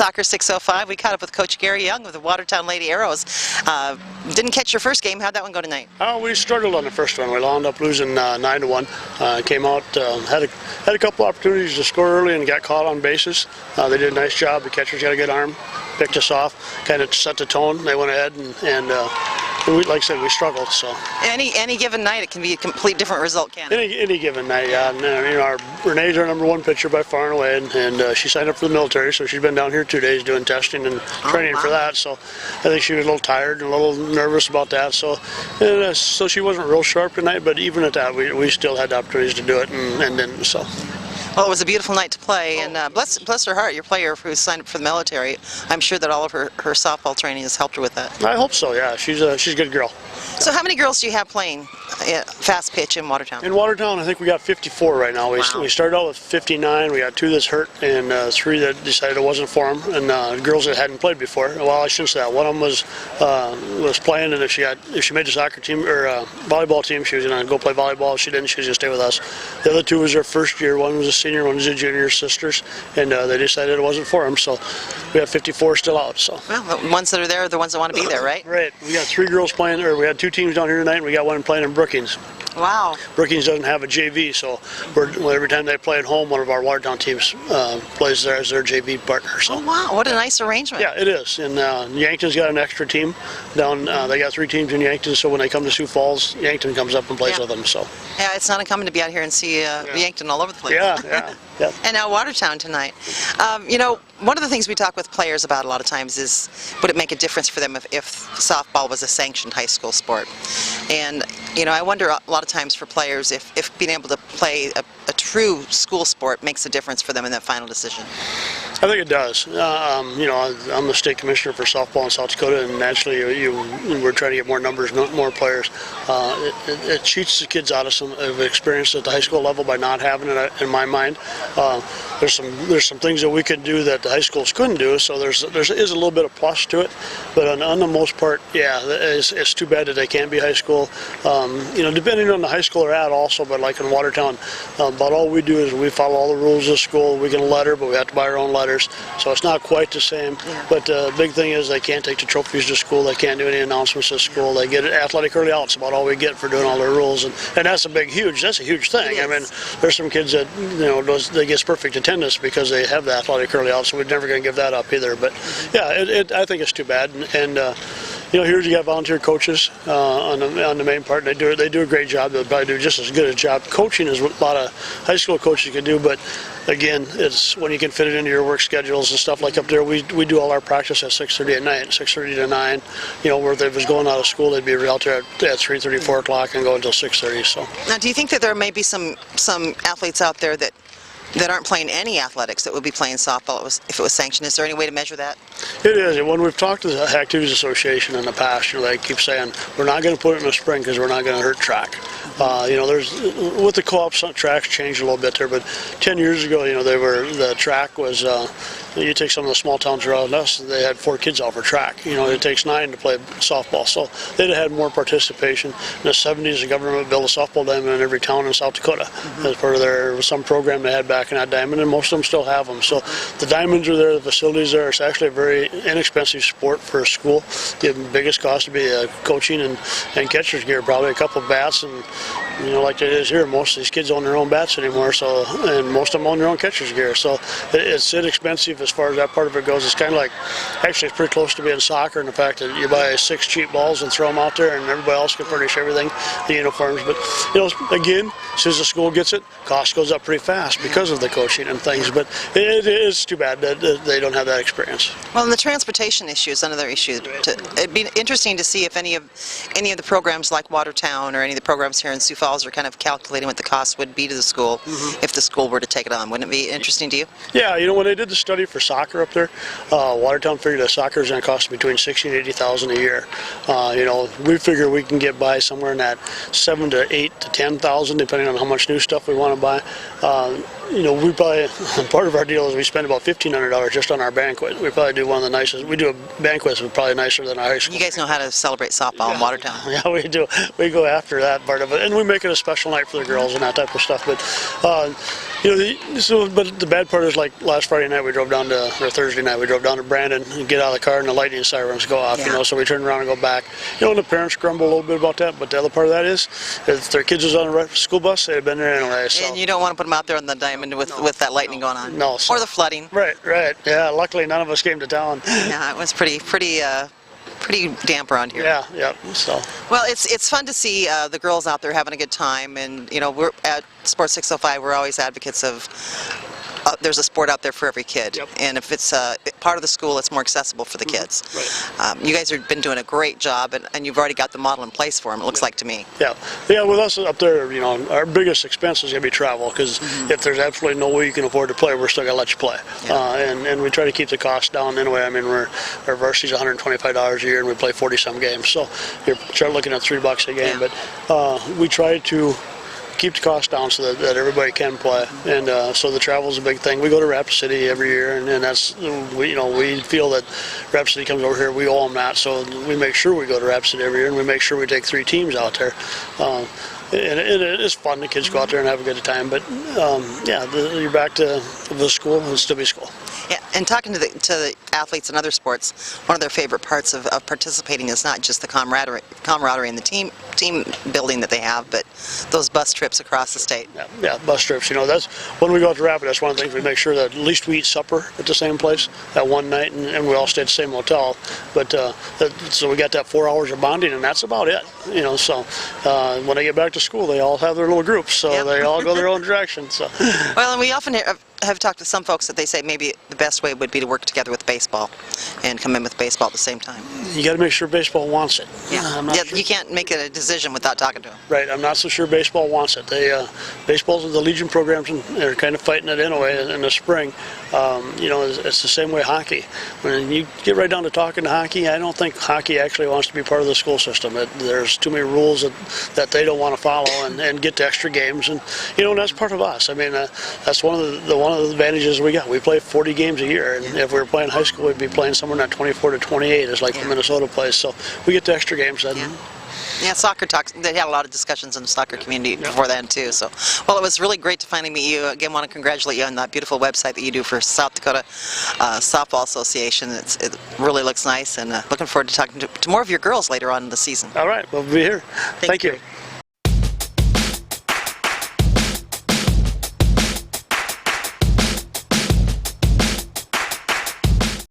Soccer 605. We caught up with Coach Gary Young of the Watertown Lady Arrows. Didn't catch your first game. How'd that one go tonight? We struggled on the first one. We wound up losing 9-1. Came out, had a couple opportunities to score early and got caught on bases. They did a nice job. The catcher's got a good arm, picked us off, kind of set the tone. They went ahead and like I said, we struggled. So any given night, it can be a complete different result, can't it? Any given night, yeah. And, Renee's our #1 pitcher by far and away, and she signed up for the military, so she's been down here 2 days doing testing and training for that. So I think she was a little tired and a little nervous about that. So she wasn't real sharp tonight, but even at that, we still had the opportunities to do it and didn't. So. Well, it was a beautiful night to play, and bless her heart, your player who signed up for the military, I'm sure that all of her softball training has helped her with that. I hope so, yeah. She's a good girl. So how many girls do you have playing fast pitch in Watertown? In Watertown, I think we got 54 right now. We started out with 59. We got 2 that's hurt and 3 that decided it wasn't for them, and girls that hadn't played before. Well, I shouldn't say that. One of them was playing, and if she made the soccer team or volleyball team, she was going to go play volleyball. If she didn't, she was going to stay with us. The other 2 was their first year. One was a senior, one was a junior, sisters, and they decided it wasn't for them. So we have 54 still out. So. Well, the ones that are there are the ones that want to be there, right? Right. We got 3 girls playing, or we had 2 teams down here tonight, and we got one playing in Brookings. Wow. Brookings doesn't have a JV, so every time they play at home, one of our Watertown teams plays there as their JV partner. So. Oh, wow. What a nice arrangement. Yeah, it is. And Yankton's got an extra team down. They got 3 teams in Yankton, so when they come to Sioux Falls, Yankton comes up and plays with them. So. Yeah, it's not uncommon to be out here and see Yankton all over the place. Yeah. And now Watertown tonight. One of the things we talk with players about a lot of times is, would it make a difference for them if softball was a sanctioned high school sport? And, I wonder a lot of times for players if being able to play a true school sport makes a difference for them in that final decision. I think it does. I'm the state commissioner for softball in South Dakota, and naturally we're trying to get more numbers, more players. It cheats the kids out of some experience at the high school level by not having it, in my mind. There's some things that we could do that the high schools couldn't do, so there is a little bit of plus to it. But on the most part, yeah, it's too bad that they can't be high school. Depending on the high school they're at also, but like in Watertown, about all we do is we follow all the rules of school. We get a letter, but we have to buy our own letters, so it's not quite the same. Yeah. But the big thing is they can't take the trophies to school. They can't do any announcements at school. They get athletic early out. It's about all we get for doing all their rules, and that's a huge thing. I mean, there's some kids that they get perfect attendance because they have the athletic early out, so we're never going to give that up either. But yeah, I think it's too bad, and here you got volunteer coaches on the main part. They do a great job. They'll probably do just as good a job coaching as a lot of high school coaches can do. But again, it's when you can fit it into your work schedules and stuff. Like up there, we do all our practice at 6:30 at night, 6:30 to 9. Where if they was going out of school, they'd be out there at 3:30, 4 o'clock, and go until 6:30. So. Now, do you think that there may be some athletes out there that aren't playing any athletics that would be playing softball if it was sanctioned? Is there any way to measure that? It is. When we've talked to the Activities Association in the past, they keep saying we're not going to put it in the spring because we're not going to hurt track. There's with the co-ops, tracks changed a little bit there, but 10 years ago, the track was. You take some of the small towns around us, they had 4 kids out for track. It takes 9 to play softball. So they'd have had more participation. In the 70s, the government built a softball diamond in every town in South Dakota. As part of some program they had back in that diamond, and most of them still have them. So the diamonds are there, the facilities are. It's actually a very inexpensive sport for a school. The biggest cost would be coaching and catcher's gear, probably a couple of bats, and like it is here, most of these kids own their own bats anymore. So, and most of them own their own catcher's gear. So it's inexpensive as far as that part of it goes. It's kind of like, actually it's pretty close to being soccer in the fact that you buy 6 cheap balls and throw them out there, and everybody else can furnish everything, the uniforms. But again, as soon as the school gets it, cost goes up pretty fast because of the coaching and things. But it is too bad that they don't have that experience. Well, and the transportation issue is another issue. It'd be interesting to see if any of the programs like Watertown or any of the programs here in Sioux Falls are kind of calculating what the cost would be to the school if the school were to take it on. Wouldn't it be interesting to you? Yeah, when they did the study for soccer up there, Watertown figured that soccer is going to cost between $60,000 and $80,000 a year. We figure we can get by somewhere in that $7,000 to $8,000 to $10,000, depending on how much new stuff we want to buy. we probably, part of our deal is we spend about $1,500 just on our banquet. We probably do one of the nicest. We do a banquet that's probably nicer than our high school. You guys know how to celebrate softball in Watertown. Yeah, we do. We go after that part of it, and we make it a special night for the girls and that type of stuff. But but the bad part is, like last Friday night, we drove down to, or Thursday night, we drove down to Brandon and get out of the car and the lightning sirens go off. Yeah. So we turn around and go back. And the parents grumble a little bit about that. But the other part of that is, if their kids was on a school bus, they'd have been there anyway. So. And you don't want to put them out there on the diamond with that lightning going on. No. Or the flooding. Right. Yeah. Luckily, none of us came to town. Yeah, it was pretty damp around here. Yeah. So. Well, it's fun to see the girls out there having a good time, and we're at Sports 605. We're always advocates of there's a sport out there for every kid, Yep. and if it's part of the school, it's more accessible for the kids. Right. You guys have been doing a great job, and you've already got the model in place for them. It looks like to me. Yeah. With us up there, our biggest expense is going to be travel, because if there's absolutely no way you can afford to play, we're still going to let you play. Yeah. And we try to keep the cost down anyway. I mean, our varsity's $125 a year, and we play 40-some games. So you start looking at $3 a game. Yeah. But we try to keep the cost down so that everybody can play, and so the travel is a big thing. We go to Rapid City every year, and that's we feel that Rapid City comes over here, we owe them that, so we make sure we go to Rapid City every year, and we make sure we take 3 teams out there. And it is fun. The kids go out there and have a good time. But you're back to the school and still be school. Yeah, and talking to the athletes in other sports, one of their favorite parts of participating is not just the camaraderie and the team building that they have, but those bus trips across the state. Yeah, bus trips. That's when we go out to Rapid. That's one of the things we make sure that at least we eat supper at the same place that one night, and we all stay at the same hotel. But so we got that 4 hours of bonding, and that's about it. So when they get back to school, they all have their little groups, so Yep. they all go their own direction. So. Well, and we often have talked to some folks that they say maybe the best way would be to work together with baseball and come in with baseball at the same time. You got to make sure baseball wants it. Sure. You can't make a decision without talking to them. Right, I'm not so sure baseball wants it. Baseball's the Legion programs, and they're kind of fighting it anyway in the spring. It's the same way hockey. When you get right down to talking to hockey, I don't think hockey actually wants to be part of the school system. There's too many rules that they don't want to follow, and get to extra games, and that's part of us. I mean, that's one of the advantages we got. We play 40 games a year, and if we were playing high school, we'd be playing somewhere in that 24 to 28, is like the Minnesota plays. So we get to extra games then. Yeah, soccer talks. They had a lot of discussions in the soccer community before then too. So, well, it was really great to finally meet you. Again, want to congratulate you on that beautiful website that you do for South Dakota Softball Association. It really looks nice, and looking forward to talking to more of your girls later on in the season. All right, we'll be here. Thank you.